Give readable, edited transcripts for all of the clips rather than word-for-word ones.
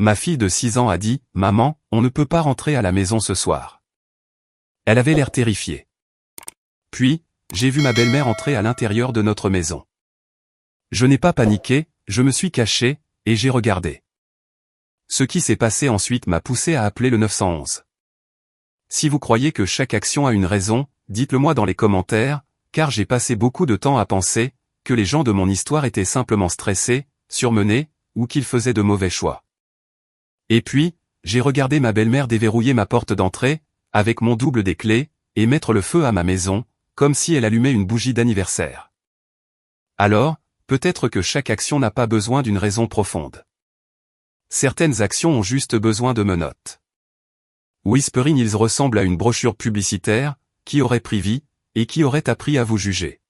Ma fille de 6 ans a dit « Maman, on ne peut pas rentrer à la maison ce soir ». Elle avait l'air terrifiée. Puis, j'ai vu ma belle-mère entrer à l'intérieur de notre maison. Je n'ai pas paniqué, je me suis caché, et j'ai regardé. Ce qui s'est passé ensuite m'a poussé à appeler le 911. Si vous croyez que chaque action a une raison, dites-le moi dans les commentaires, car j'ai passé beaucoup de temps à penser que les gens de mon histoire étaient simplement stressés, surmenés, ou qu'ils faisaient de mauvais choix. Et puis, j'ai regardé ma belle-mère déverrouiller ma porte d'entrée, avec mon double des clés, et mettre le feu à ma maison, comme si elle allumait une bougie d'anniversaire. Alors, peut-être que chaque action n'a pas besoin d'une raison profonde. Certaines actions ont juste besoin de menottes. Whispering Hills ressemble à une brochure publicitaire, qui aurait pris vie, et qui aurait appris à vous juger.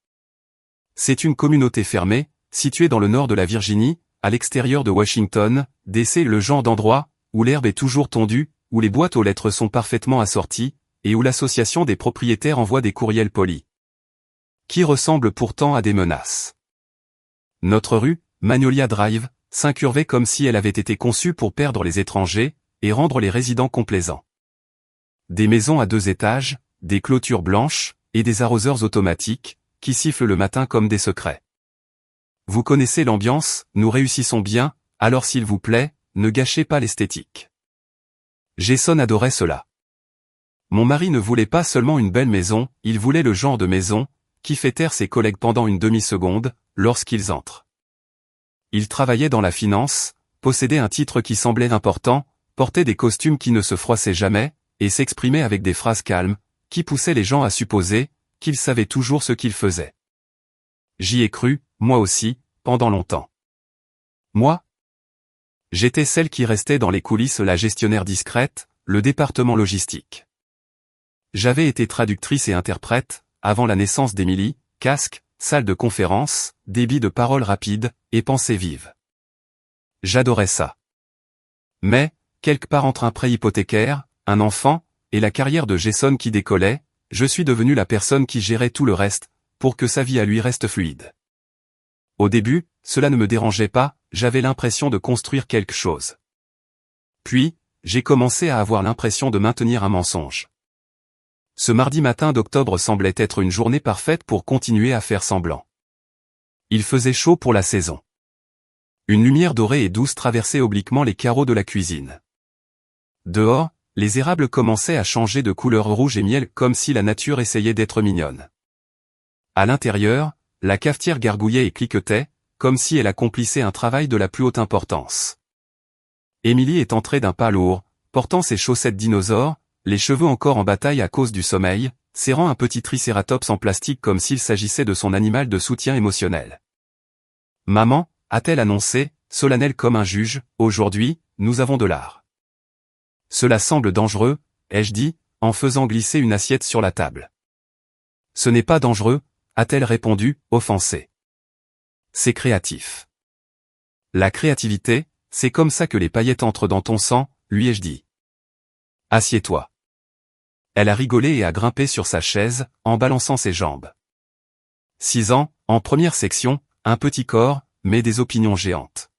C'est une communauté fermée, située dans le nord de la Virginie, à l'extérieur de Washington, D.C. le genre d'endroit, où l'herbe est toujours tondue, où les boîtes aux lettres sont parfaitement assorties, et où l'association des propriétaires envoie des courriels polis. Qui ressemblent pourtant à des menaces. Notre rue, Magnolia Drive, s'incurvait comme si elle avait été conçue pour perdre les étrangers, et rendre les résidents complaisants. Des maisons à 2 étages, des clôtures blanches, et des arroseurs automatiques, qui sifflent le matin comme des secrets. Vous connaissez l'ambiance, nous réussissons bien, alors s'il vous plaît, ne gâchez pas l'esthétique. Jason adorait cela. Mon mari ne voulait pas seulement une belle maison, il voulait le genre de maison, qui fait taire ses collègues pendant une demi-seconde, lorsqu'ils entrent. Il travaillait dans la finance, possédait un titre qui semblait important, portait des costumes qui ne se froissaient jamais, et s'exprimait avec des phrases calmes, qui poussaient les gens à supposer qu'il savait toujours ce qu'il faisait. J'y ai cru, moi aussi, pendant longtemps. Moi? J'étais celle qui restait dans les coulisses, la gestionnaire discrète, le département logistique. J'avais été traductrice et interprète, avant la naissance d'Emily, casque, salle de conférence, débit de paroles rapides, et pensées vives. J'adorais ça. Mais, quelque part entre un prêt hypothécaire, un enfant, et la carrière de Jason qui décollait, je suis devenu la personne qui gérait tout le reste, pour que sa vie à lui reste fluide. Au début, cela ne me dérangeait pas, j'avais l'impression de construire quelque chose. Puis, j'ai commencé à avoir l'impression de maintenir un mensonge. Ce mardi matin d'octobre semblait être une journée parfaite pour continuer à faire semblant. Il faisait chaud pour la saison. Une lumière dorée et douce traversait obliquement les carreaux de la cuisine. Dehors, les érables commençaient à changer de couleur rouge et miel comme si la nature essayait d'être mignonne. À l'intérieur, la cafetière gargouillait et cliquetait, comme si elle accomplissait un travail de la plus haute importance. Emily est entrée d'un pas lourd, portant ses chaussettes dinosaures, les cheveux encore en bataille à cause du sommeil, serrant un petit tricératops en plastique comme s'il s'agissait de son animal de soutien émotionnel. « Maman », a-t-elle annoncé, solennelle comme un juge, « aujourd'hui, nous avons de l'art. » « Cela semble dangereux, ai-je dit, en faisant glisser une assiette sur la table. « Ce n'est pas dangereux, » a-t-elle répondu, offensée. « C'est créatif. » « La créativité, c'est comme ça que les paillettes entrent dans ton sang, lui ai-je dit. « Assieds-toi. » Elle a rigolé et a grimpé sur sa chaise, en balançant ses jambes. 6 ans, en première section, un petit corps, mais des opinions géantes.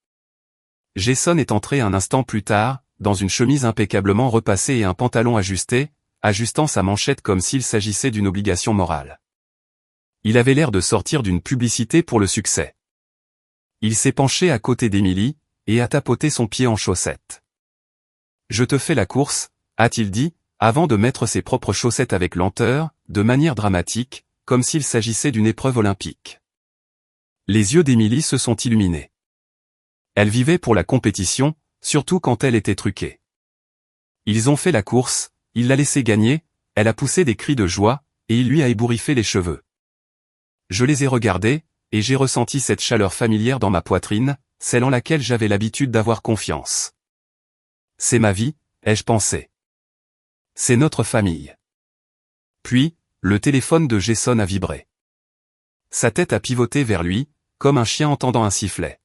Jason est entré un instant plus tard, dans une chemise impeccablement repassée et un pantalon ajusté, ajustant sa manchette comme s'il s'agissait d'une obligation morale. Il avait l'air de sortir d'une publicité pour le succès. Il s'est penché à côté d'Emily, et a tapoté son pied en chaussette. « Je te fais la course », a-t-il dit, avant de mettre ses propres chaussettes avec lenteur, de manière dramatique, comme s'il s'agissait d'une épreuve olympique. Les yeux d'Emily se sont illuminés. Elle vivait pour la compétition, surtout quand elle était truquée. Ils ont fait la course, il l'a laissé gagner, elle a poussé des cris de joie, et il lui a ébouriffé les cheveux. Je les ai regardés, et j'ai ressenti cette chaleur familière dans ma poitrine, celle en laquelle j'avais l'habitude d'avoir confiance. C'est ma vie, ai-je pensé. C'est notre famille. Puis, le téléphone de Jason a vibré. Sa tête a pivoté vers lui, comme un chien entendant un sifflet.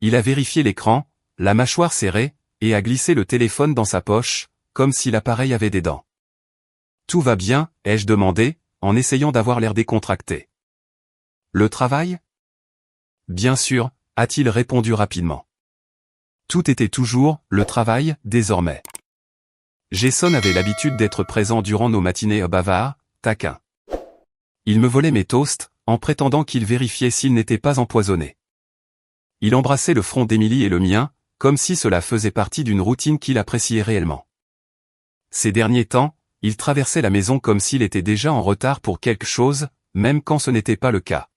Il a vérifié l'écran, la mâchoire serrée, et a glissé le téléphone dans sa poche, comme si l'appareil avait des dents. « Tout va bien ?» ai-je demandé, en essayant d'avoir l'air décontracté. « Le travail ?» « Bien sûr », a-t-il répondu rapidement. Tout était toujours, le travail, désormais. Jason avait l'habitude d'être présent durant nos matinées bavards, taquins. Il me volait mes toasts, en prétendant qu'il vérifiait s'ils n'étaient pas empoisonnés. Il embrassait le front d'Émilie et le mien, comme si cela faisait partie d'une routine qu'il appréciait réellement. Ces derniers temps, il traversait la maison comme s'il était déjà en retard pour quelque chose, même quand ce n'était pas le cas.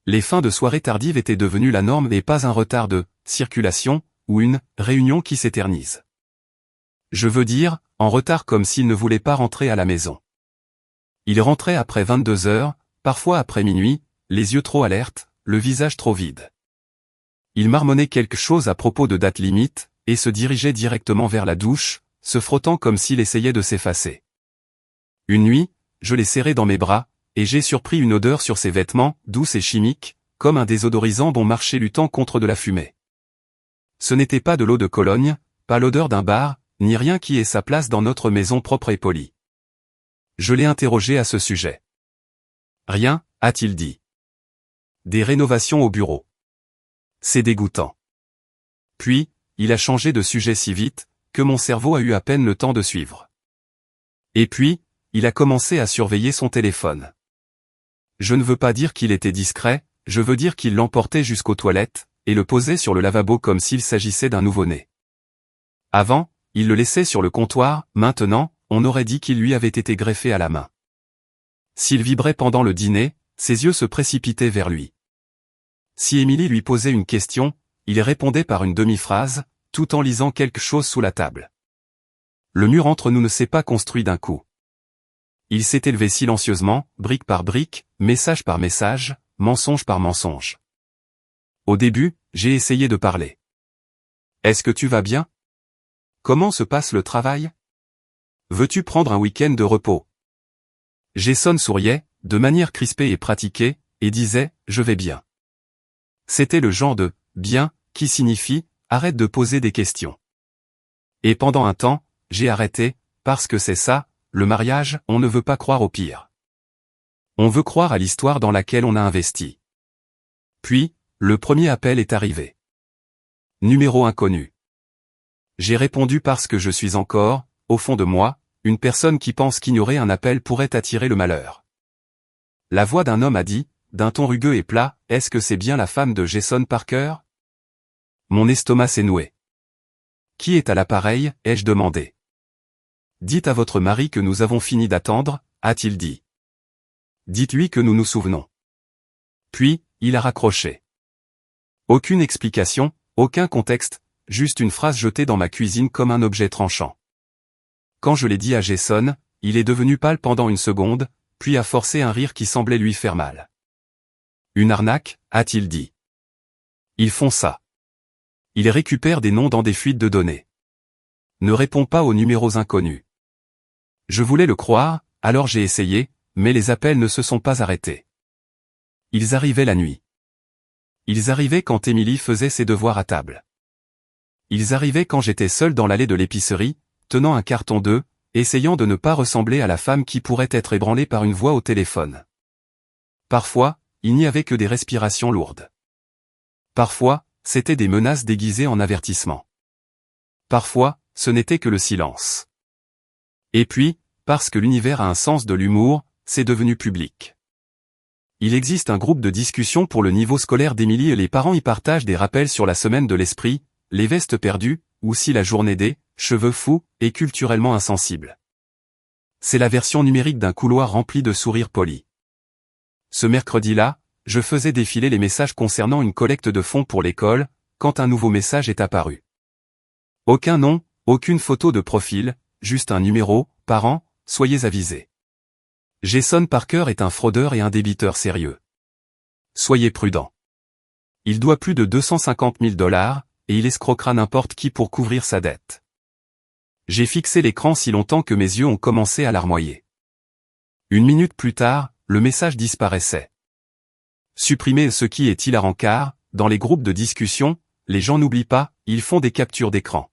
Les fins de soirée tardives étaient devenues la norme et pas un retard de circulation, ou une réunion qui s'éternise. Je veux dire, en retard comme s'il ne voulait pas rentrer à la maison. Il rentrait après 22 heures, parfois après minuit, les yeux trop alertes, le visage trop vide. Il marmonnait quelque chose à propos de date limite, et se dirigeait directement vers la douche, se frottant comme s'il essayait de s'effacer. Une nuit, je l'ai serré dans mes bras, et j'ai surpris une odeur sur ses vêtements, douce et chimique, comme un désodorisant bon marché luttant contre de la fumée. Ce n'était pas de l'eau de Cologne, pas l'odeur d'un bar, ni rien qui ait sa place dans notre maison propre et polie. Je l'ai interrogé à ce sujet. Rien, a-t-il dit. Des rénovations au bureau. C'est dégoûtant. Puis, il a changé de sujet si vite, que mon cerveau a eu à peine le temps de suivre. Et puis, il a commencé à surveiller son téléphone. Je ne veux pas dire qu'il était discret, je veux dire qu'il l'emportait jusqu'aux toilettes, et le posait sur le lavabo comme s'il s'agissait d'un nouveau-né. Avant, il le laissait sur le comptoir, maintenant, on aurait dit qu'il lui avait été greffé à la main. S'il vibrait pendant le dîner, ses yeux se précipitaient vers lui. Si Émilie lui posait une question, il répondait par une demi-phrase, tout en lisant quelque chose sous la table. Le mur entre nous ne s'est pas construit d'un coup. Il s'est élevé silencieusement, brique par brique, message par message, mensonge par mensonge. Au début, j'ai essayé de parler. « Est-ce que tu vas bien ? Comment se passe le travail ? Veux-tu prendre un week-end de repos ?» Jason souriait, de manière crispée et pratiquée, et disait « Je vais bien ». C'était le genre de « bien » qui signifie « arrête de poser des questions ». Et pendant un temps, j'ai arrêté, parce que c'est ça, le mariage, on ne veut pas croire au pire. On veut croire à l'histoire dans laquelle on a investi. Puis, le premier appel est arrivé. Numéro inconnu. J'ai répondu parce que je suis encore, au fond de moi, une personne qui pense qu'ignorer un appel pourrait attirer le malheur. La voix d'un homme a dit, d'un ton rugueux et plat, « Est-ce que c'est bien la femme de Jason Parker ?» Mon estomac s'est noué. « Qui est à l'appareil ?» ai-je demandé. « Dites à votre mari que nous avons fini d'attendre » a-t-il dit. « Dites-lui que nous nous souvenons. » Puis, il a raccroché. Aucune explication, aucun contexte, juste une phrase jetée dans ma cuisine comme un objet tranchant. Quand je l'ai dit à Jason, il est devenu pâle pendant une seconde, puis a forcé un rire qui semblait lui faire mal. « Une arnaque » a-t-il dit. « Ils font ça. Ils récupèrent des noms dans des fuites de données. Ne réponds pas aux numéros inconnus. » Je voulais le croire, alors j'ai essayé, mais les appels ne se sont pas arrêtés. Ils arrivaient la nuit. Ils arrivaient quand Émilie faisait ses devoirs à table. Ils arrivaient quand j'étais seul dans l'allée de l'épicerie, tenant un carton d'œufs, essayant de ne pas ressembler à la femme qui pourrait être ébranlée par une voix au téléphone. Parfois, il n'y avait que des respirations lourdes. Parfois, c'étaient des menaces déguisées en avertissements. Parfois, ce n'était que le silence. Et puis, parce que l'univers a un sens de l'humour, c'est devenu public. Il existe un groupe de discussion pour le niveau scolaire d'Émilie et les parents y partagent des rappels sur la semaine de l'esprit, les vestes perdues, ou si la journée des cheveux fous est culturellement insensible. C'est la version numérique d'un couloir rempli de sourires polis. Ce mercredi-là, je faisais défiler les messages concernant une collecte de fonds pour l'école, quand un nouveau message est apparu. Aucun nom, aucune photo de profil, juste un numéro, parents, soyez avisés. Jason Parker est un fraudeur et un débiteur sérieux. Soyez prudents. Il doit plus de 250 000 $, et il escroquera n'importe qui pour couvrir sa dette. J'ai fixé l'écran si longtemps que mes yeux ont commencé à larmoyer. Une minute plus tard, le message disparaissait. Supprimez ce qui est hilarant car, dans les groupes de discussion, les gens n'oublient pas, ils font des captures d'écran.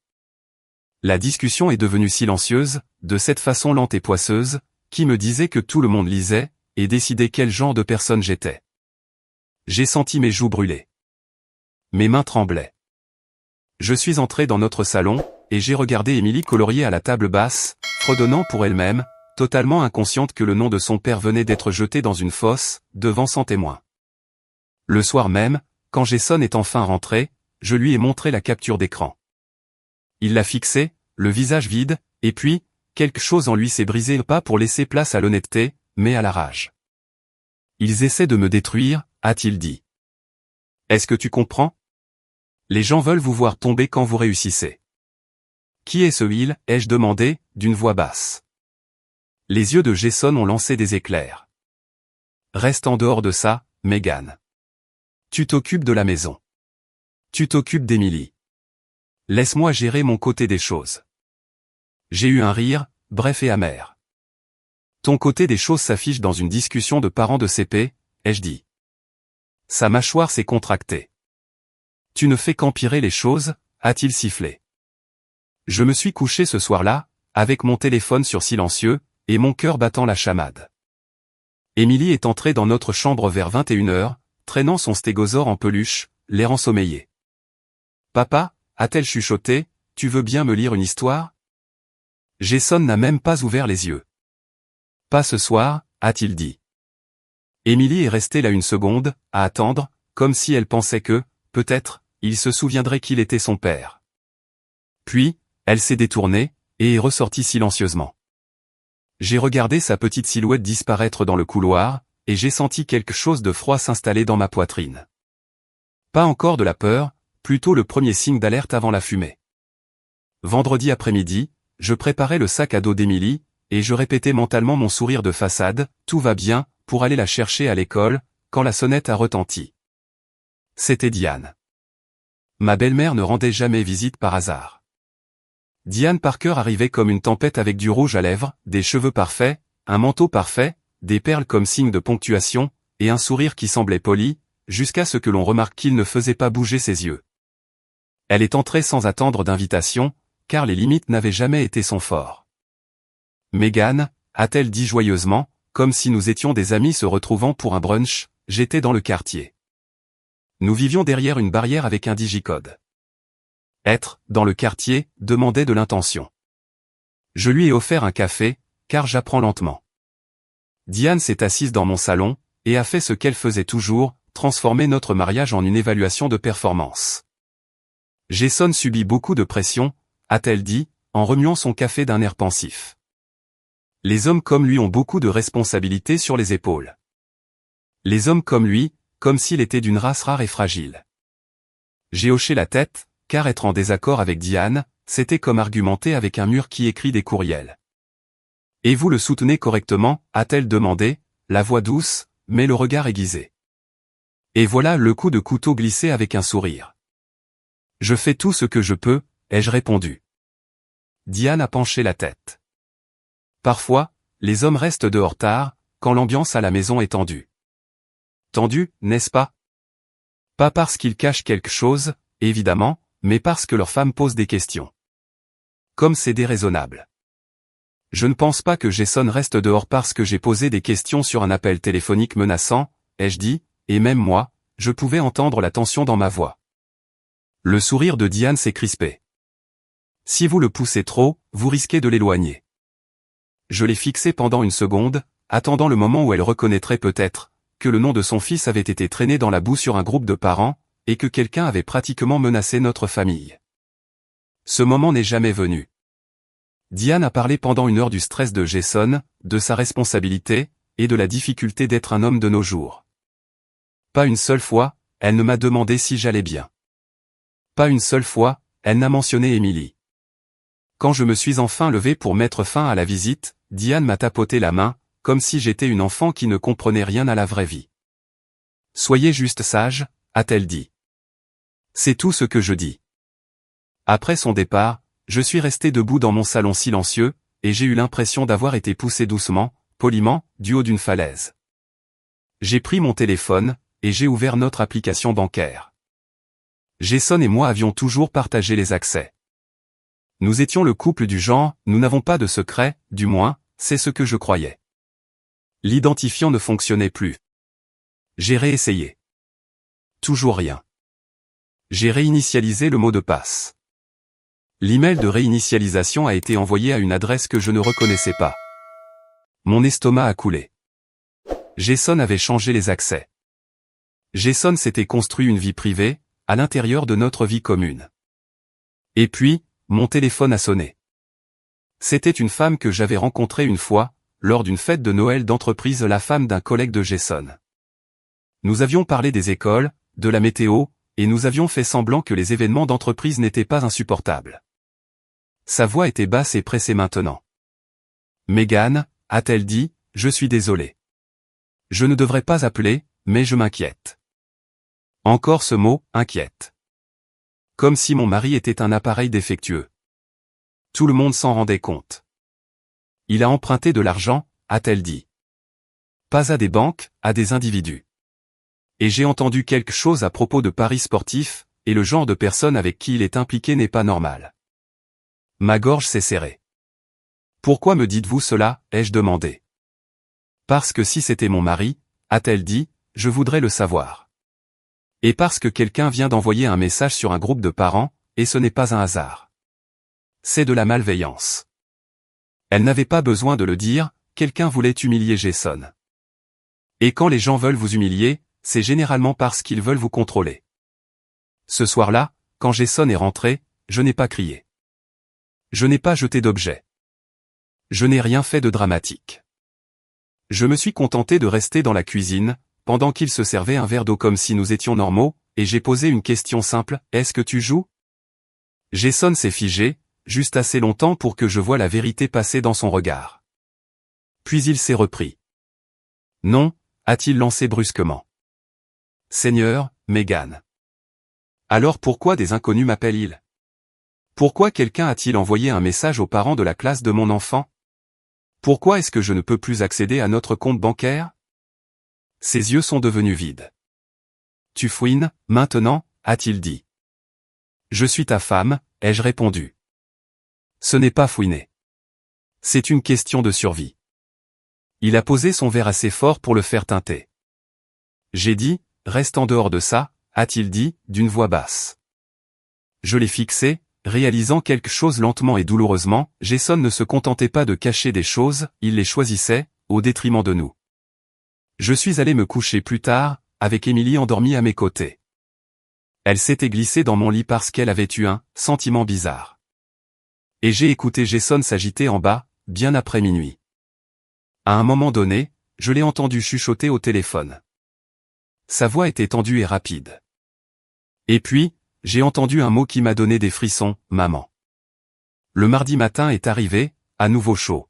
La discussion est devenue silencieuse, de cette façon lente et poisseuse, qui me disait que tout le monde lisait, et décidait quel genre de personne j'étais. J'ai senti mes joues brûler. Mes mains tremblaient. Je suis entré dans notre salon, et j'ai regardé Émilie colorier à la table basse, fredonnant pour elle-même, totalement inconsciente que le nom de son père venait d'être jeté dans une fosse, devant 100 témoins. Le soir même, quand Jason est enfin rentré, je lui ai montré la capture d'écran. Il l'a fixée, le visage vide, et puis, quelque chose en lui s'est brisé, pas pour laisser place à l'honnêteté, mais à la rage. Ils essaient de me détruire, a-t-il dit. Est-ce que tu comprends? Les gens veulent vous voir tomber quand vous réussissez. Qui est ce il? Ai-je demandé, d'une voix basse. Les yeux de Jason ont lancé des éclairs. Reste en dehors de ça, Megan. Tu t'occupes de la maison. Tu t'occupes d'Emily. Laisse-moi gérer mon côté des choses. J'ai eu un rire, bref et amer. Ton côté des choses s'affiche dans une discussion de parents de CP, ai-je dit. Sa mâchoire s'est contractée. Tu ne fais qu'empirer les choses, a-t-il sifflé. Je me suis couché ce soir-là, avec mon téléphone sur silencieux, et mon cœur battant la chamade. Émilie est entrée dans notre chambre vers 21h, traînant son stégosaure en peluche, l'air ensommeillé. Papa, a-t-elle chuchoté, tu veux bien me lire une histoire? Jason n'a même pas ouvert les yeux. Pas ce soir, a-t-il dit. Émilie est restée là une seconde, à attendre, comme si elle pensait que, peut-être, il se souviendrait qu'il était son père. Puis, elle s'est détournée, et est ressortie silencieusement. J'ai regardé sa petite silhouette disparaître dans le couloir, et j'ai senti quelque chose de froid s'installer dans ma poitrine. Pas encore de la peur, plutôt le premier signe d'alerte avant la fumée. Vendredi après-midi, je préparais le sac à dos d'Émilie, et je répétais mentalement mon sourire de façade, tout va bien, pour aller la chercher à l'école, quand la sonnette a retenti. C'était Diane. Ma belle-mère ne rendait jamais visite par hasard. Diane Parker arrivait comme une tempête avec du rouge à lèvres, des cheveux parfaits, un manteau parfait, des perles comme signe de ponctuation, et un sourire qui semblait poli, jusqu'à ce que l'on remarque qu'il ne faisait pas bouger ses yeux. Elle est entrée sans attendre d'invitation, car les limites n'avaient jamais été son fort. Megan, a-t-elle dit joyeusement, comme si nous étions des amis se retrouvant pour un brunch, j'étais dans le quartier. Nous vivions derrière une barrière avec un digicode. Être, dans le quartier, demandait de l'intention. Je lui ai offert un café, car j'apprends lentement. Diane s'est assise dans mon salon, et a fait ce qu'elle faisait toujours, transformer notre mariage en une évaluation de performance. Jason subit beaucoup de pression, a-t-elle dit, en remuant son café d'un air pensif. Les hommes comme lui ont beaucoup de responsabilités sur les épaules. Les hommes comme lui, comme s'il était d'une race rare et fragile. J'ai hoché la tête, car être en désaccord avec Diane, c'était comme argumenter avec un mur qui écrit des courriels. Et vous le soutenez correctement, a-t-elle demandé, la voix douce, mais le regard aiguisé. Et voilà le coup de couteau glissé avec un sourire. Je fais tout ce que je peux, ai-je répondu. Diane a penché la tête. Parfois, les hommes restent dehors tard, quand l'ambiance à la maison est tendue. Tendue, n'est-ce pas? Pas parce qu'ils cachent quelque chose, évidemment, mais parce que leurs femmes posent des questions. Comme c'est déraisonnable. Je ne pense pas que Jason reste dehors parce que j'ai posé des questions sur un appel téléphonique menaçant, ai-je dit, et même moi, je pouvais entendre la tension dans ma voix. Le sourire de Diane s'est crispé. Si vous le poussez trop, vous risquez de l'éloigner. Je l'ai fixé pendant une seconde, attendant le moment où elle reconnaîtrait peut-être, que le nom de son fils avait été traîné dans la boue sur un groupe de parents, et que quelqu'un avait pratiquement menacé notre famille. Ce moment n'est jamais venu. Diane a parlé pendant 1 heure du stress de Jason, de sa responsabilité, et de la difficulté d'être un homme de nos jours. Pas une seule fois, elle ne m'a demandé si j'allais bien. Pas une seule fois, elle n'a mentionné Émilie. Quand je me suis enfin levé pour mettre fin à la visite, Diane m'a tapoté la main, comme si j'étais une enfant qui ne comprenait rien à la vraie vie. Soyez juste sage, a-t-elle dit. C'est tout ce que je dis. Après son départ, je suis resté debout dans mon salon silencieux, et j'ai eu l'impression d'avoir été poussé doucement, poliment, du haut d'une falaise. J'ai pris mon téléphone, et j'ai ouvert notre application bancaire. Jason et moi avions toujours partagé les accès. Nous étions le couple du genre, nous n'avons pas de secret, du moins, c'est ce que je croyais. L'identifiant ne fonctionnait plus. J'ai réessayé. Toujours rien. J'ai réinitialisé le mot de passe. L'email de réinitialisation a été envoyé à une adresse que je ne reconnaissais pas. Mon estomac a coulé. Jason avait changé les accès. Jason s'était construit une vie privée, à l'intérieur de notre vie commune. Et puis, mon téléphone a sonné. C'était une femme que j'avais rencontrée une fois, lors d'une fête de Noël d'entreprise, la femme d'un collègue de Jason. Nous avions parlé des écoles, de la météo, et nous avions fait semblant que les événements d'entreprise n'étaient pas insupportables. Sa voix était basse et pressée maintenant. Megan, a-t-elle dit, je suis désolée. Je ne devrais pas appeler, mais je m'inquiète. Encore ce mot, inquiète. Comme si mon mari était un appareil défectueux. Tout le monde s'en rendait compte. Il a emprunté de l'argent, a-t-elle dit. Pas à des banques, à des individus. Et j'ai entendu quelque chose à propos de paris sportifs, et le genre de personne avec qui il est impliqué n'est pas normal. Ma gorge s'est serrée. Pourquoi me dites-vous cela, ai-je demandé. Parce que si c'était mon mari, a-t-elle dit, je voudrais le savoir. Et parce que quelqu'un vient d'envoyer un message sur un groupe de parents, et ce n'est pas un hasard. C'est de la malveillance. Elle n'avait pas besoin de le dire, quelqu'un voulait humilier Jason. Et quand les gens veulent vous humilier, c'est généralement parce qu'ils veulent vous contrôler. Ce soir-là, quand Jason est rentré, je n'ai pas crié. Je n'ai pas jeté d'objets. Je n'ai rien fait de dramatique. Je me suis contenté de rester dans la cuisine, pendant qu'il se servait un verre d'eau comme si nous étions normaux, et j'ai posé une question simple, est-ce que tu joues? Jason s'est figé, juste assez longtemps pour que je voie la vérité passer dans son regard. Puis il s'est repris. Non, a-t-il lancé brusquement. Seigneur, Megan. Alors pourquoi des inconnus m'appellent-ils? Pourquoi quelqu'un a-t-il envoyé un message aux parents de la classe de mon enfant? Pourquoi est-ce que je ne peux plus accéder à notre compte bancaire? Ses yeux sont devenus vides. Tu fouines, maintenant, a-t-il dit. Je suis ta femme, ai-je répondu. Ce n'est pas fouiner. C'est une question de survie. Il a posé son verre assez fort pour le faire teinter. J'ai dit, reste en dehors de ça, a-t-il dit, d'une voix basse. Je l'ai fixé, réalisant quelque chose lentement et douloureusement, Jason ne se contentait pas de cacher des choses, il les choisissait, au détriment de nous. Je suis allé me coucher plus tard, avec Emily endormie à mes côtés. Elle s'était glissée dans mon lit parce qu'elle avait eu un sentiment bizarre. Et j'ai écouté Jason s'agiter en bas, bien après minuit. À un moment donné, je l'ai entendu chuchoter au téléphone. Sa voix était tendue et rapide. Et puis, j'ai entendu un mot qui m'a donné des frissons, maman. Le mardi matin est arrivé, à nouveau chaud.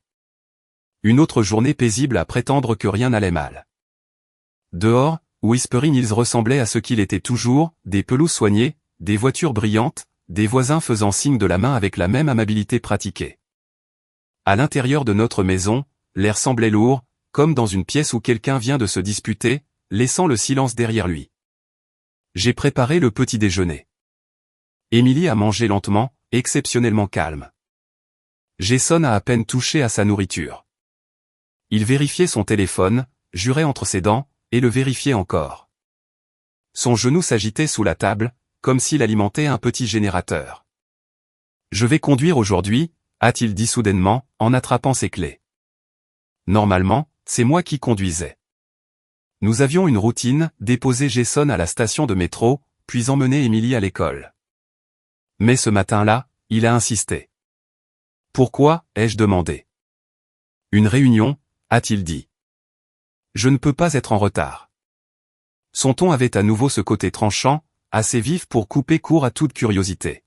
Une autre journée paisible à prétendre que rien n'allait mal. Dehors, Whispering Hills ressemblait à ce qu'il était toujours, des pelouses soignées, des voitures brillantes, des voisins faisant signe de la main avec la même amabilité pratiquée. À l'intérieur de notre maison, l'air semblait lourd, comme dans une pièce où quelqu'un vient de se disputer, laissant le silence derrière lui. J'ai préparé le petit déjeuner. Emily a mangé lentement, exceptionnellement calme. Jason a à peine touché à sa nourriture. Il vérifiait son téléphone, jurait entre ses dents, et le vérifiait encore. Son genou s'agitait sous la table, comme s'il alimentait un petit générateur. Je vais conduire aujourd'hui, a-t-il dit soudainement, en attrapant ses clés. Normalement, c'est moi qui conduisais. Nous avions une routine, déposer Jason à la station de métro, puis emmener Emily à l'école. Mais ce matin-là, il a insisté. Pourquoi, ai-je demandé. Une réunion, a-t-il dit. Je ne peux pas être en retard. Son ton avait à nouveau ce côté tranchant, assez vif pour couper court à toute curiosité.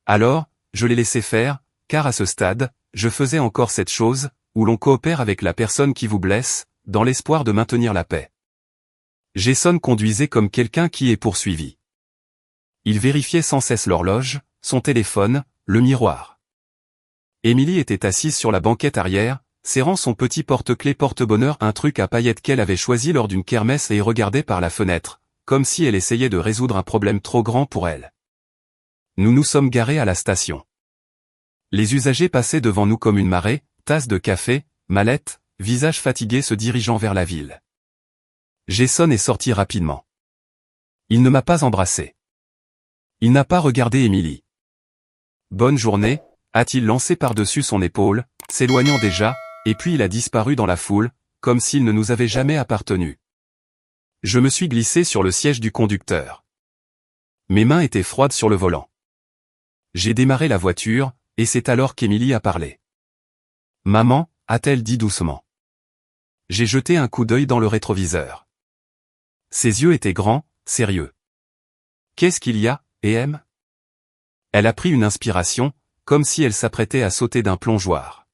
Alors, je l'ai laissé faire, car à ce stade, je faisais encore cette chose, où l'on coopère avec la personne qui vous blesse, dans l'espoir de maintenir la paix. Jason conduisait comme quelqu'un qui est poursuivi. Il vérifiait sans cesse l'horloge, son téléphone, le miroir. Emily était assise sur la banquette arrière, serrant son petit porte-clés porte-bonheur, un truc à paillettes qu'elle avait choisi lors d'une kermesse, et regardait par la fenêtre, comme si elle essayait de résoudre un problème trop grand pour elle. Nous nous sommes garés à la station. Les usagers passaient devant nous comme une marée, tasse de café, mallette, visage fatigué se dirigeant vers la ville. Jason est sorti rapidement. Il ne m'a pas embrassé. Il n'a pas regardé Émilie. Bonne journée, a-t-il lancé par-dessus son épaule, s'éloignant déjà, et puis il a disparu dans la foule, comme s'il ne nous avait jamais appartenu. Je me suis glissé sur le siège du conducteur. Mes mains étaient froides sur le volant. J'ai démarré la voiture, et c'est alors qu'Émilie a parlé. « Maman » a-t-elle dit doucement. J'ai jeté un coup d'œil dans le rétroviseur. Ses yeux étaient grands, sérieux. « Qu'est-ce qu'il y a, EM ?» Elle a pris une inspiration, comme si elle s'apprêtait à sauter d'un plongeoir.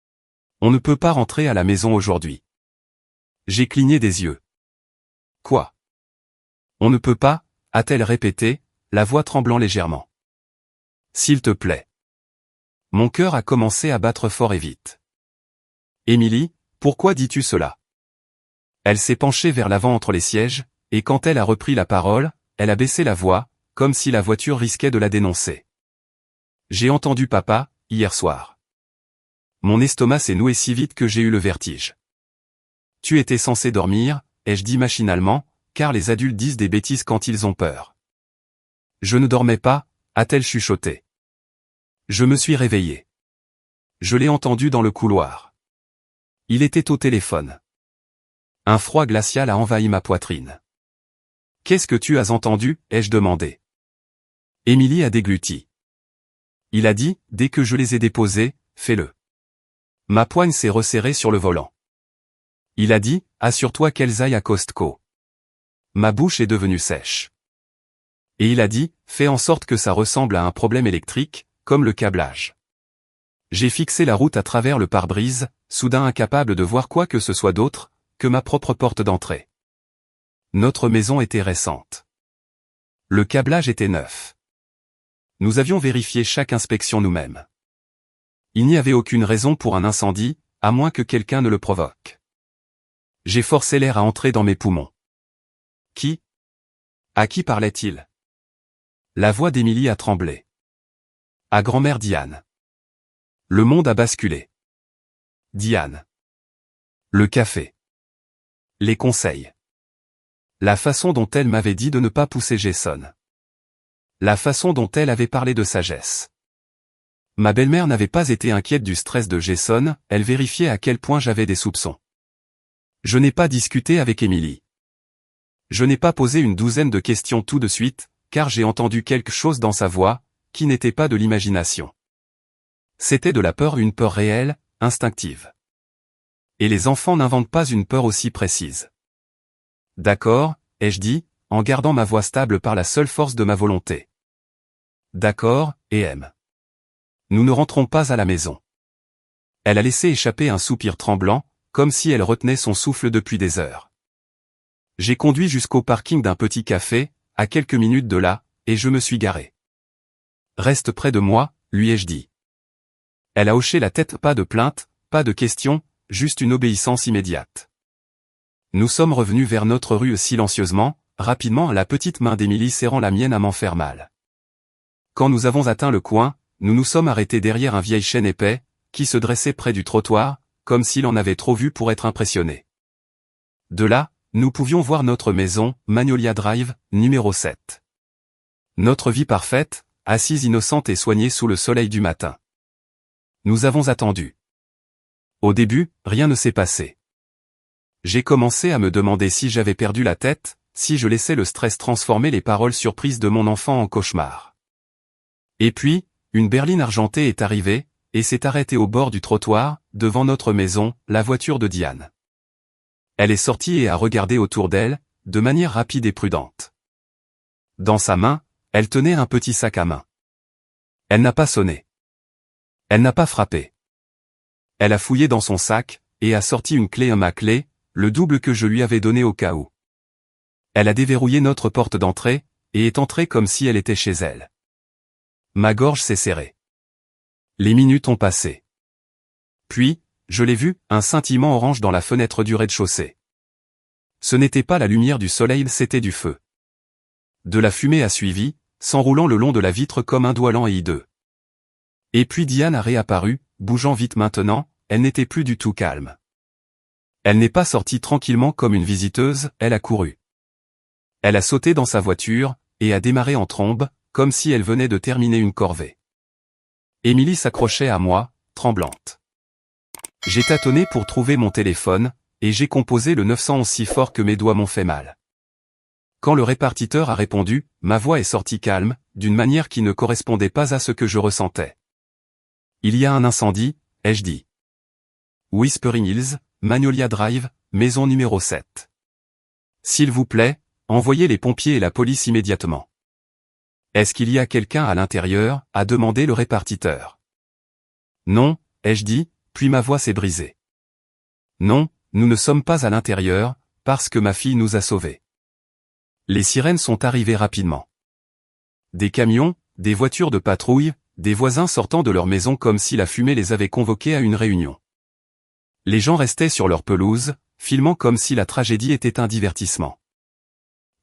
« On ne peut pas rentrer à la maison aujourd'hui. » J'ai cligné des yeux. « Quoi ? On ne peut pas » a-t-elle répété, la voix tremblant légèrement. « S'il te plaît. » Mon cœur a commencé à battre fort et vite. « Émilie, pourquoi dis-tu cela ?» Elle s'est penchée vers l'avant entre les sièges, et quand elle a repris la parole, elle a baissé la voix, comme si la voiture risquait de la dénoncer. « J'ai entendu papa, hier soir. Mon estomac s'est noué si vite que j'ai eu le vertige. Tu étais censé dormir, ai-je dit machinalement, car les adultes disent des bêtises quand ils ont peur. Je ne dormais pas, a-t-elle chuchoté. Je me suis réveillé. Je l'ai entendu dans le couloir. Il était au téléphone. Un froid glacial a envahi ma poitrine. Qu'est-ce que tu as entendu, ai-je demandé. Émilie a dégluti. Il a dit, dès que je les ai déposés, fais-le. Ma poigne s'est resserrée sur le volant. Il a dit, assure-toi qu'elles aillent à Costco. Ma bouche est devenue sèche. Et il a dit, fais en sorte que ça ressemble à un problème électrique, comme le câblage. J'ai fixé la route à travers le pare-brise, soudain incapable de voir quoi que ce soit d'autre, que ma propre porte d'entrée. Notre maison était récente. Le câblage était neuf. Nous avions vérifié chaque inspection nous-mêmes. Il n'y avait aucune raison pour un incendie, à moins que quelqu'un ne le provoque. J'ai forcé l'air à entrer dans mes poumons. Qui ? À qui parlait-il ? La voix d'Émilie a tremblé. À grand-mère Diane. Le monde a basculé. Diane. Le café. Les conseils. La façon dont elle m'avait dit de ne pas pousser Jason. La façon dont elle avait parlé de sagesse. Ma belle-mère n'avait pas été inquiète du stress de Jason, elle vérifiait à quel point j'avais des soupçons. Je n'ai pas discuté avec Émilie. Je n'ai pas posé une douzaine de questions tout de suite, car j'ai entendu quelque chose dans sa voix, qui n'était pas de l'imagination. C'était de la peur, une peur réelle, instinctive. Et les enfants n'inventent pas une peur aussi précise. D'accord, ai-je dit, en gardant ma voix stable par la seule force de ma volonté. D'accord, EM. Nous ne rentrons pas à la maison. Elle a laissé échapper un soupir tremblant, comme si elle retenait son souffle depuis des heures. J'ai conduit jusqu'au parking d'un petit café, à quelques minutes de là, et je me suis garé. Reste près de moi, lui ai-je dit. Elle a hoché la tête, pas de plainte, pas de question, juste une obéissance immédiate. Nous sommes revenus vers notre rue silencieusement, rapidement, la petite main d'Émilie serrant la mienne à m'en faire mal. Quand nous avons atteint le coin, nous nous sommes arrêtés derrière un vieil chêne épais, qui se dressait près du trottoir, comme s'il en avait trop vu pour être impressionné. De là, nous pouvions voir notre maison, Magnolia Drive, numéro 7. Notre vie parfaite, assise innocente et soignée sous le soleil du matin. Nous avons attendu. Au début, rien ne s'est passé. J'ai commencé à me demander si j'avais perdu la tête, si je laissais le stress transformer les paroles surprises de mon enfant en cauchemar. Et puis, une berline argentée est arrivée, et s'est arrêtée au bord du trottoir, devant notre maison, la voiture de Diane. Elle est sortie et a regardé autour d'elle, de manière rapide et prudente. Dans sa main, elle tenait un petit sac à main. Elle n'a pas sonné. Elle n'a pas frappé. Elle a fouillé dans son sac, et a sorti une clé, ma clé, le double que je lui avais donné au cas où. Elle a déverrouillé notre porte d'entrée, et est entrée comme si elle était chez elle. Ma gorge s'est serrée. Les minutes ont passé. Puis, je l'ai vu, un scintillement orange dans la fenêtre du rez-de-chaussée. Ce n'était pas la lumière du soleil, c'était du feu. De la fumée a suivi, s'enroulant le long de la vitre comme un doigt lent et hideux. Et puis Diane a réapparu, bougeant vite maintenant, elle n'était plus du tout calme. Elle n'est pas sortie tranquillement comme une visiteuse, elle a couru. Elle a sauté dans sa voiture, et a démarré en trombe, comme si elle venait de terminer une corvée. Émilie s'accrochait à moi, tremblante. J'ai tâtonné pour trouver mon téléphone, et j'ai composé le 911 si fort que mes doigts m'ont fait mal. Quand le répartiteur a répondu, ma voix est sortie calme, d'une manière qui ne correspondait pas à ce que je ressentais. Il y a un incendie, ai-je dit. Whispering Hills, Magnolia Drive, maison numéro 7. S'il vous plaît, envoyez les pompiers et la police immédiatement. Est-ce qu'il y a quelqu'un à l'intérieur, a demandé le répartiteur. Non, ai-je dit, puis ma voix s'est brisée. Non, nous ne sommes pas à l'intérieur, parce que ma fille nous a sauvés. Les sirènes sont arrivées rapidement. Des camions, des voitures de patrouille, des voisins sortant de leur maison comme si la fumée les avait convoqués à une réunion. Les gens restaient sur leur pelouse, filmant comme si la tragédie était un divertissement.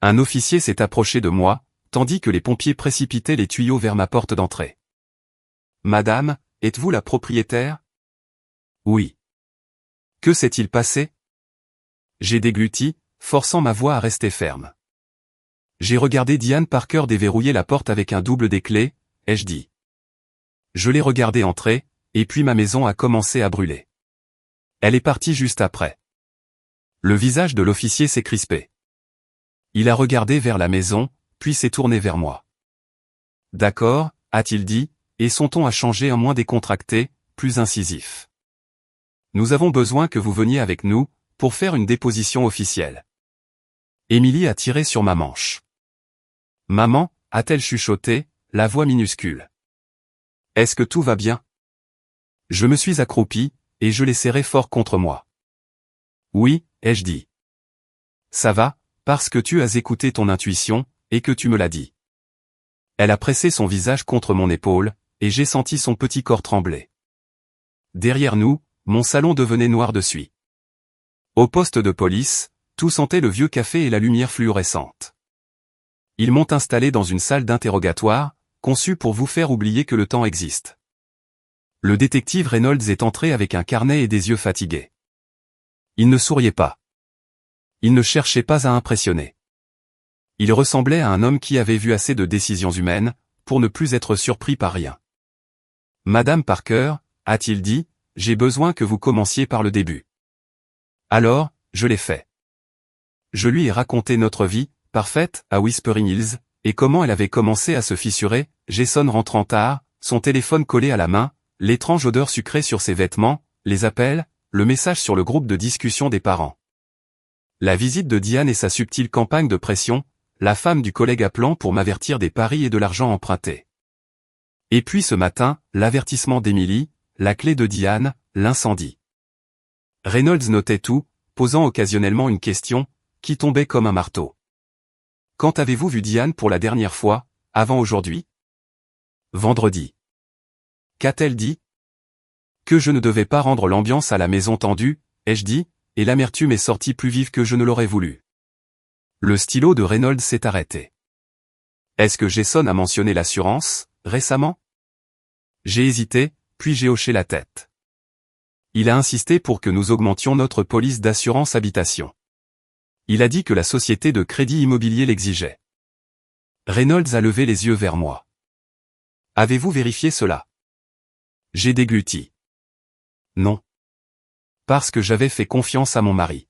Un officier s'est approché de moi, tandis que les pompiers précipitaient les tuyaux vers ma porte d'entrée. « Madame, êtes-vous la propriétaire ?»« Oui. »« Que s'est-il passé ?» J'ai dégluti, forçant ma voix à rester ferme. J'ai regardé Diane Parker déverrouiller la porte avec un double des clés, ai-je dit. Je l'ai regardée entrer, et puis ma maison a commencé à brûler. Elle est partie juste après. Le visage de l'officier s'est crispé. Il a regardé vers la maison, puis s'est tourné vers moi. D'accord, a-t-il dit, et son ton a changé en moins décontracté, plus incisif. Nous avons besoin que vous veniez avec nous, pour faire une déposition officielle. Émilie a tiré sur ma manche. Maman, a-t-elle chuchoté, la voix minuscule. Est-ce que tout va bien? Je me suis accroupi, et je l'ai serré fort contre moi. Oui, ai-je dit. Ça va, parce que tu as écouté ton intuition, et que tu me l'as dit. Elle a pressé son visage contre mon épaule, et j'ai senti son petit corps trembler. Derrière nous, mon salon devenait noir de suie. Au poste de police, tout sentait le vieux café et la lumière fluorescente. Ils m'ont installé dans une salle d'interrogatoire, conçue pour vous faire oublier que le temps existe. Le détective Reynolds est entré avec un carnet et des yeux fatigués. Il ne souriait pas. Il ne cherchait pas à impressionner. Il ressemblait à un homme qui avait vu assez de décisions humaines, pour ne plus être surpris par rien. Madame Parker, a-t-il dit, j'ai besoin que vous commenciez par le début. Alors, je l'ai fait. Je lui ai raconté notre vie, parfaite, à Whispering Hills, et comment elle avait commencé à se fissurer, Jason rentrant tard, son téléphone collé à la main, l'étrange odeur sucrée sur ses vêtements, les appels, le message sur le groupe de discussion des parents. La visite de Diane et sa subtile campagne de pression, la femme du collègue appelant pour m'avertir des paris et de l'argent emprunté. Et puis ce matin, l'avertissement d'Émilie, la clé de Diane, l'incendie. Reynolds notait tout, posant occasionnellement une question, qui tombait comme un marteau. Quand avez-vous vu Diane pour la dernière fois, avant aujourd'hui? Vendredi. Qu'a-t-elle dit? Que je ne devais pas rendre l'ambiance à la maison tendue, ai-je dit, et l'amertume est sortie plus vive que je ne l'aurais voulu. Le stylo de Reynolds s'est arrêté. Est-ce que Jason a mentionné l'assurance, récemment? J'ai hésité, puis j'ai hoché la tête. Il a insisté pour que nous augmentions notre police d'assurance habitation. Il a dit que la société de crédit immobilier l'exigeait. Reynolds a levé les yeux vers moi. Avez-vous vérifié cela? J'ai dégluti. Non. Parce que j'avais fait confiance à mon mari.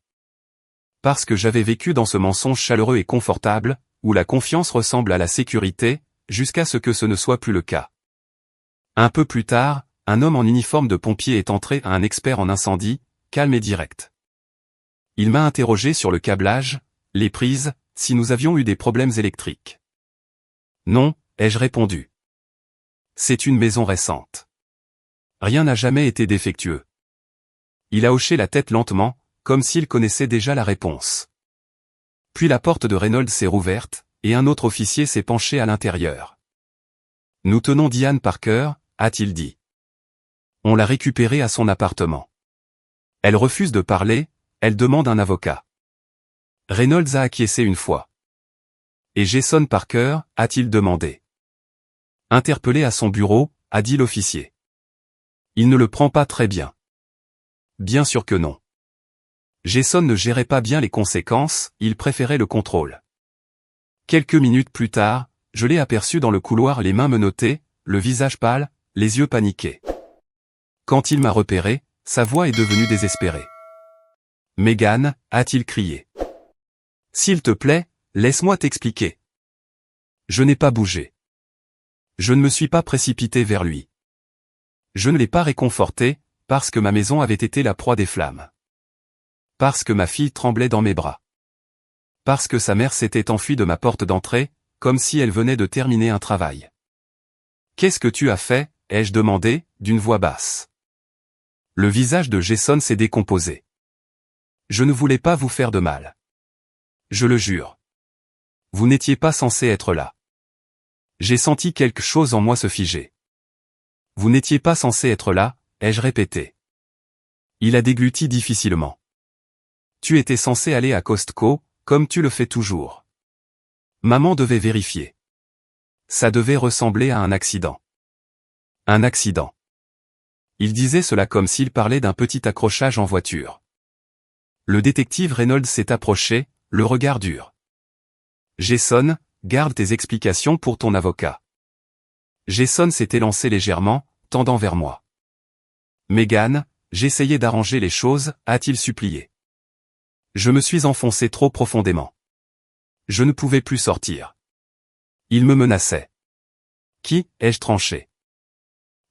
Parce que j'avais vécu dans ce mensonge chaleureux et confortable, où la confiance ressemble à la sécurité, jusqu'à ce que ce ne soit plus le cas. Un peu plus tard, un homme en uniforme de pompier est entré à un expert en incendie, calme et direct. Il m'a interrogé sur le câblage, les prises, si nous avions eu des problèmes électriques. Non, ai-je répondu. C'est une maison récente. Rien n'a jamais été défectueux. Il a hoché la tête lentement, comme s'il connaissait déjà la réponse. Puis la porte de Reynolds s'est rouverte, et un autre officier s'est penché à l'intérieur. Nous tenons Diane Parker, a-t-il dit. On l'a récupérée à son appartement. Elle refuse de parler, elle demande un avocat. Reynolds a acquiescé une fois. Et Jason Parker, a-t-il demandé. Interpellé à son bureau, a dit l'officier. Il ne le prend pas très bien. Bien sûr que non. Jason ne gérait pas bien les conséquences, il préférait le contrôle. Quelques minutes plus tard, je l'ai aperçu dans le couloir, les mains menottées, le visage pâle, les yeux paniqués. Quand il m'a repéré, sa voix est devenue désespérée. « Megan » a-t-il crié. « S'il te plaît, laisse-moi t'expliquer. » Je n'ai pas bougé. Je ne me suis pas précipité vers lui. Je ne l'ai pas réconforté, parce que ma maison avait été la proie des flammes. Parce que ma fille tremblait dans mes bras. Parce que sa mère s'était enfuie de ma porte d'entrée, comme si elle venait de terminer un travail. « Qu'est-ce que tu as fait ?» ai-je demandé, d'une voix basse. Le visage de Jason s'est décomposé. « Je ne voulais pas vous faire de mal. Je le jure. Vous n'étiez pas censé être là. » J'ai senti quelque chose en moi se figer. « Vous n'étiez pas censé être là », ai-je répété. Il a dégluti difficilement. « Tu étais censé aller à Costco, comme tu le fais toujours. Maman devait vérifier. Ça devait ressembler à un accident. » Un accident. Il disait cela comme s'il parlait d'un petit accrochage en voiture. Le détective Reynolds s'est approché, le regard dur. « Jason, garde tes explications pour ton avocat. » Jason s'est élancé légèrement, tendant vers moi. « Megan, j'essayais d'arranger les choses » a-t-il supplié. Je me suis enfoncé trop profondément. Je ne pouvais plus sortir. Il me menaçait. « Qui » ai-je tranché.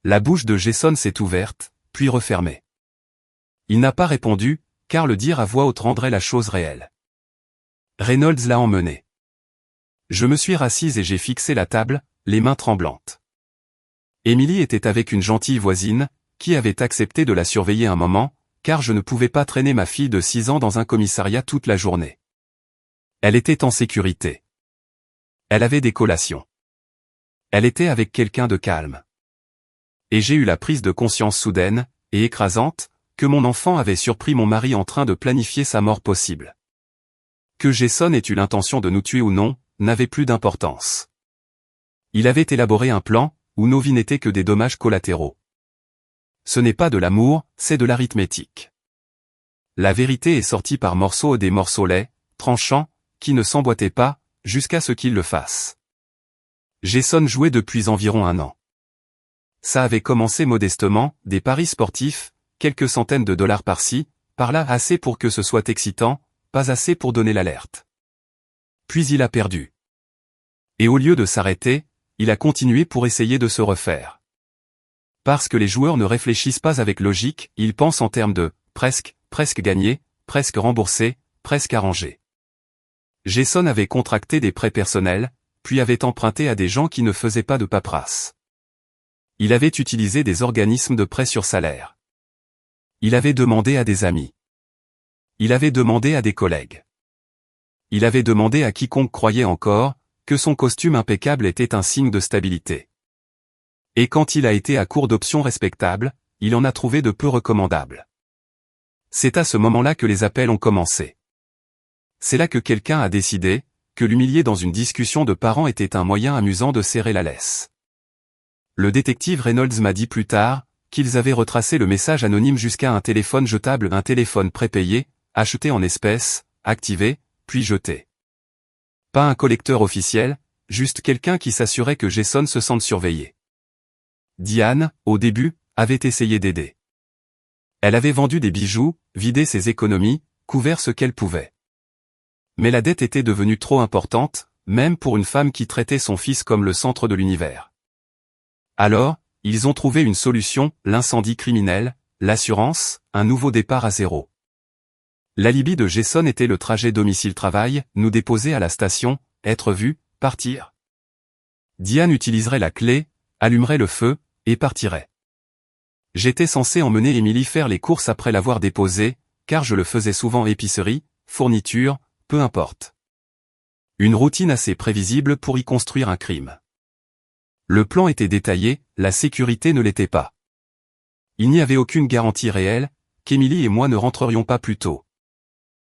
La bouche de Jason s'est ouverte, puis refermée. Il n'a pas répondu, car le dire à voix haute rendrait la chose réelle. Reynolds l'a emmené. Je me suis rassise et j'ai fixé la table, les mains tremblantes. Emily était avec une gentille voisine, qui avait accepté de la surveiller un moment, car je ne pouvais pas traîner ma fille de 6 ans dans un commissariat toute la journée. Elle était en sécurité. Elle avait des collations. Elle était avec quelqu'un de calme. Et j'ai eu la prise de conscience soudaine, et écrasante, que mon enfant avait surpris mon mari en train de planifier sa mort possible. Que Jason ait eu l'intention de nous tuer ou non, n'avait plus d'importance. Il avait élaboré un plan, où nos vies n'étaient que des dommages collatéraux. Ce n'est pas de l'amour, c'est de l'arithmétique. La vérité est sortie par morceaux des morceaux tranchants, qui ne s'emboîtaient pas, jusqu'à ce qu'il le fasse. Jason jouait depuis environ 1 an. Ça avait commencé modestement, des paris sportifs, quelques centaines de dollars par-ci, par-là, assez pour que ce soit excitant, pas assez pour donner l'alerte. Puis il a perdu. Et au lieu de s'arrêter, il a continué pour essayer de se refaire. Parce que les joueurs ne réfléchissent pas avec logique, ils pensent en termes de « presque gagné, presque remboursé, presque arrangé ». Jason avait contracté des prêts personnels, puis avait emprunté à des gens qui ne faisaient pas de paperasse. Il avait utilisé des organismes de prêt sur salaire. Il avait demandé à des amis. Il avait demandé à des collègues. Il avait demandé à quiconque croyait encore, que son costume impeccable était un signe de stabilité. Et quand il a été à court d'options respectables, il en a trouvé de peu recommandables. C'est à ce moment-là que les appels ont commencé. C'est là que quelqu'un a décidé, que l'humilier dans une discussion de parents était un moyen amusant de serrer la laisse. Le détective Reynolds m'a dit plus tard, qu'ils avaient retracé le message anonyme jusqu'à un téléphone jetable, un téléphone prépayé, acheté en espèces, activé, puis jeté. Pas un collecteur officiel, juste quelqu'un qui s'assurait que Jason se sente surveillé. Diane, au début, avait essayé d'aider. Elle avait vendu des bijoux, vidé ses économies, couvert ce qu'elle pouvait. Mais la dette était devenue trop importante, même pour une femme qui traitait son fils comme le centre de l'univers. Alors, ils ont trouvé une solution, l'incendie criminel, l'assurance, un nouveau départ à zéro. L'alibi de Jason était le trajet domicile-travail, nous déposer à la station, être vu, partir. Diane utiliserait la clé, allumerait le feu, et partirait. J'étais censé emmener Emily faire les courses après l'avoir déposée, car je le faisais souvent épicerie, fourniture, peu importe. Une routine assez prévisible pour y construire un crime. Le plan était détaillé, la sécurité ne l'était pas. Il n'y avait aucune garantie réelle, qu'Emily et moi ne rentrerions pas plus tôt.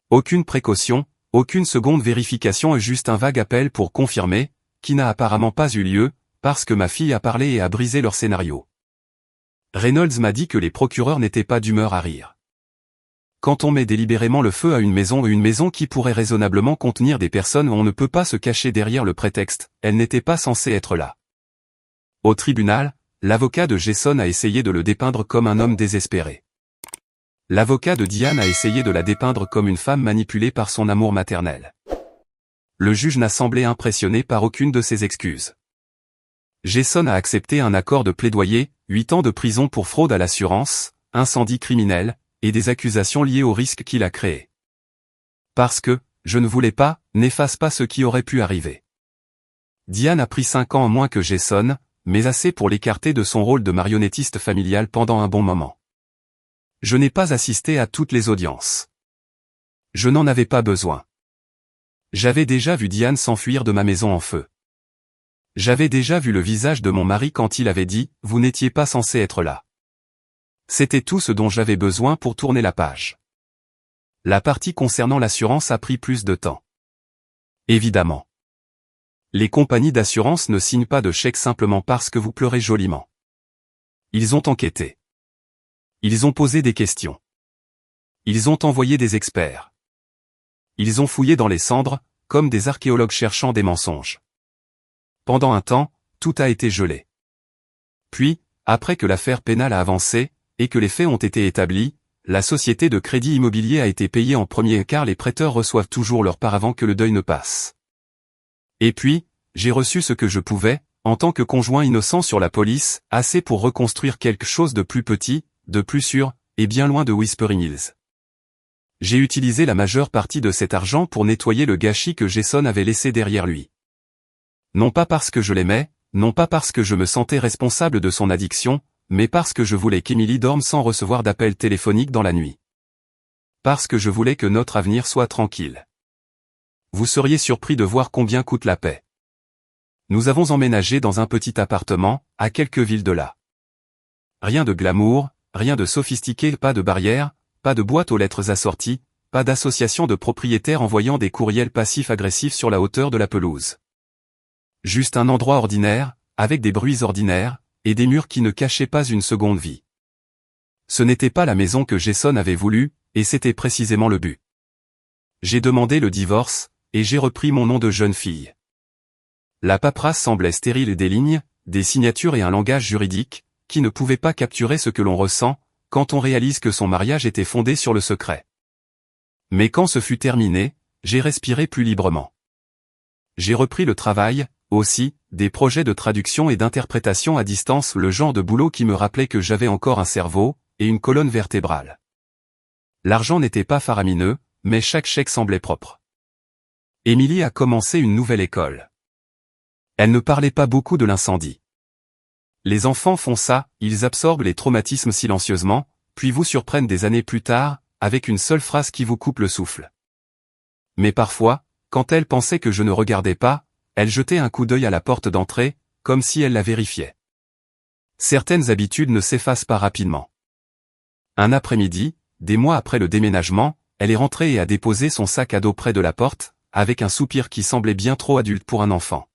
Aucune précaution, aucune seconde vérification et juste un vague appel pour confirmer, qui n'a apparemment pas eu lieu, parce que ma fille a parlé et a brisé leur scénario. Reynolds m'a dit que les procureurs n'étaient pas d'humeur à rire. quand on met délibérément le feu à une maison qui pourrait raisonnablement contenir des personnes, on ne peut pas se cacher derrière le prétexte, elle n'était pas censée être là. Au tribunal, l'avocat de Jason a essayé de le dépeindre comme un homme désespéré. L'avocat de Diane a essayé de la dépeindre comme une femme manipulée par son amour maternel. Le juge n'a semblé impressionné par aucune de ses excuses. Jason a accepté un accord de plaidoyer, 8 ans de prison pour fraude à l'assurance, incendie criminel, et des accusations liées au risque qu'il a créé. Parce que, je ne voulais pas, n'efface pas ce qui aurait pu arriver. Diane a pris 5 ans en moins que Jason, mais assez pour l'écarter de son rôle de marionnettiste familial pendant un bon moment. Je n'ai pas assisté à toutes les audiences. Je n'en avais pas besoin. J'avais déjà vu Diane s'enfuir de ma maison en feu. J'avais déjà vu le visage de mon mari quand il avait dit « Vous n'étiez pas censé être là ». C'était tout ce dont j'avais besoin pour tourner la page. La partie concernant l'assurance a pris plus de temps. Évidemment. Les compagnies d'assurance ne signent pas de chèques simplement parce que vous pleurez joliment. Ils ont enquêté. Ils ont posé des questions. Ils ont envoyé des experts. Ils ont fouillé dans les cendres, comme des archéologues cherchant des mensonges. Pendant un temps, tout a été gelé. Puis, après que l'affaire pénale a avancé, et que les faits ont été établis, la société de crédit immobilier a été payée en premier car les prêteurs reçoivent toujours leur part avant que le deuil ne passe. Et puis, j'ai reçu ce que je pouvais, en tant que conjoint innocent sur la police, assez pour reconstruire quelque chose de plus petit, de plus sûr, et bien loin de Whispering Hills. J'ai utilisé la majeure partie de cet argent pour nettoyer le gâchis que Jason avait laissé derrière lui. Non pas parce que je l'aimais, non pas parce que je me sentais responsable de son addiction, mais parce que je voulais qu'Emily dorme sans recevoir d'appels téléphoniques dans la nuit. Parce que je voulais que notre avenir soit tranquille. Vous seriez surpris de voir combien coûte la paix. Nous avons emménagé dans un petit appartement, à quelques villes de là. Rien de glamour, rien de sophistiqué, pas de barrière, pas de boîte aux lettres assorties, pas d'association de propriétaires envoyant des courriels passifs-agressifs sur la hauteur de la pelouse. Juste un endroit ordinaire, avec des bruits ordinaires, et des murs qui ne cachaient pas une seconde vie. Ce n'était pas la maison que Jason avait voulu, et c'était précisément le but. J'ai demandé le divorce, et j'ai repris mon nom de jeune fille. La paperasse semblait stérile et des lignes, des signatures et un langage juridique, qui ne pouvaient pas capturer ce que l'on ressent, quand on réalise que son mariage était fondé sur le secret. Mais quand ce fut terminé, j'ai respiré plus librement. J'ai repris le travail, aussi, des projets de traduction et d'interprétation à distance, le genre de boulot qui me rappelait que j'avais encore un cerveau, et une colonne vertébrale. L'argent n'était pas faramineux, mais chaque chèque semblait propre. Emily a commencé une nouvelle école. Elle ne parlait pas beaucoup de l'incendie. Les enfants font ça, ils absorbent les traumatismes silencieusement, puis vous surprennent des années plus tard, avec une seule phrase qui vous coupe le souffle. Mais parfois, quand elle pensait que je ne regardais pas, elle jetait un coup d'œil à la porte d'entrée, comme si elle la vérifiait. Certaines habitudes ne s'effacent pas rapidement. Un après-midi, des mois après le déménagement, elle est rentrée et a déposé son sac à dos près de la porte, avec un soupir qui semblait bien trop adulte pour un enfant.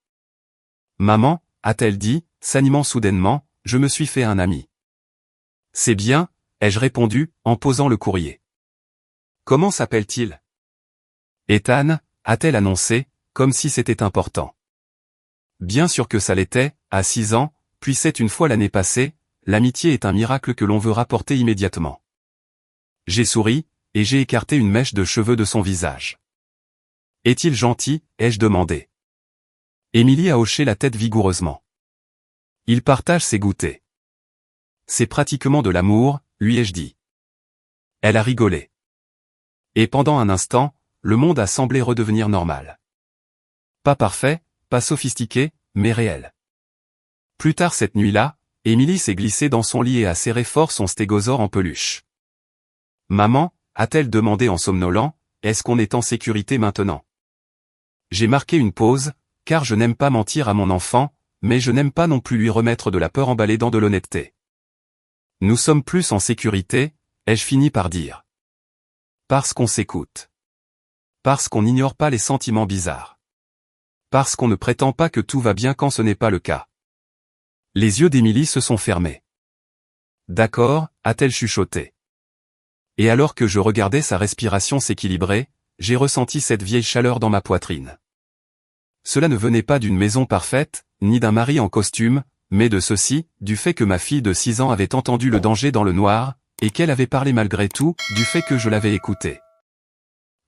« Maman », a-t-elle dit, s'animant soudainement, « je me suis fait un ami. »« C'est bien », ai-je répondu, en posant le courrier. « Comment s'appelle-t-il » ? « Ethan », a-t-elle annoncé, comme si c'était important. Bien sûr que ça l'était, à 6 ans, puis 7 une fois l'année passée, l'amitié est un miracle que l'on veut rapporter immédiatement. J'ai souri, et j'ai écarté une mèche de cheveux de son visage. « Est-il gentil ?» ai-je demandé. Emily a hoché la tête vigoureusement. « Il partage ses goûters. »« C'est pratiquement de l'amour », lui ai-je dit. Elle a rigolé. Et pendant un instant, le monde a semblé redevenir normal. Pas parfait, pas sophistiqué, mais réel. Plus tard cette nuit-là, Emily s'est glissée dans son lit et a serré fort son stégosaure en peluche. « Maman », a-t-elle demandé en somnolant, « est-ce qu'on est en sécurité maintenant ?» J'ai marqué une pause, car je n'aime pas mentir à mon enfant, mais je n'aime pas non plus lui remettre de la peur emballée dans de l'honnêteté. « Nous sommes plus en sécurité », ai-je fini par dire. Parce qu'on s'écoute. Parce qu'on n'ignore pas les sentiments bizarres. Parce qu'on ne prétend pas que tout va bien quand ce n'est pas le cas. Les yeux d'Emily se sont fermés. « D'accord », a-t-elle chuchoté. Et alors que je regardais sa respiration s'équilibrer, j'ai ressenti cette vieille chaleur dans ma poitrine. Cela ne venait pas d'une maison parfaite, ni d'un mari en costume, mais de ceci, du fait que ma fille de 6 ans avait entendu le danger dans le noir, et qu'elle avait parlé malgré tout, du fait que je l'avais écoutée.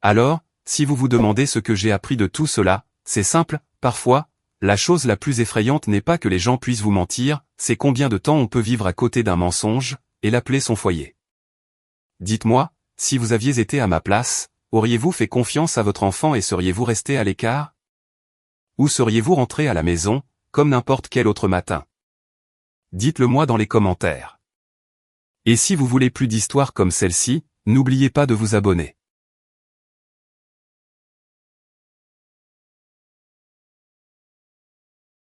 Alors, si vous vous demandez ce que j'ai appris de tout cela, c'est simple, parfois, la chose la plus effrayante n'est pas que les gens puissent vous mentir, c'est combien de temps on peut vivre à côté d'un mensonge, et l'appeler son foyer. Dites-moi, si vous aviez été à ma place, auriez-vous fait confiance à votre enfant et seriez-vous resté à l'écart? Ou seriez-vous rentré à la maison, comme n'importe quel autre matin? Dites-le moi dans les commentaires. Et si vous voulez plus d'histoires comme celle-ci, n'oubliez pas de vous abonner.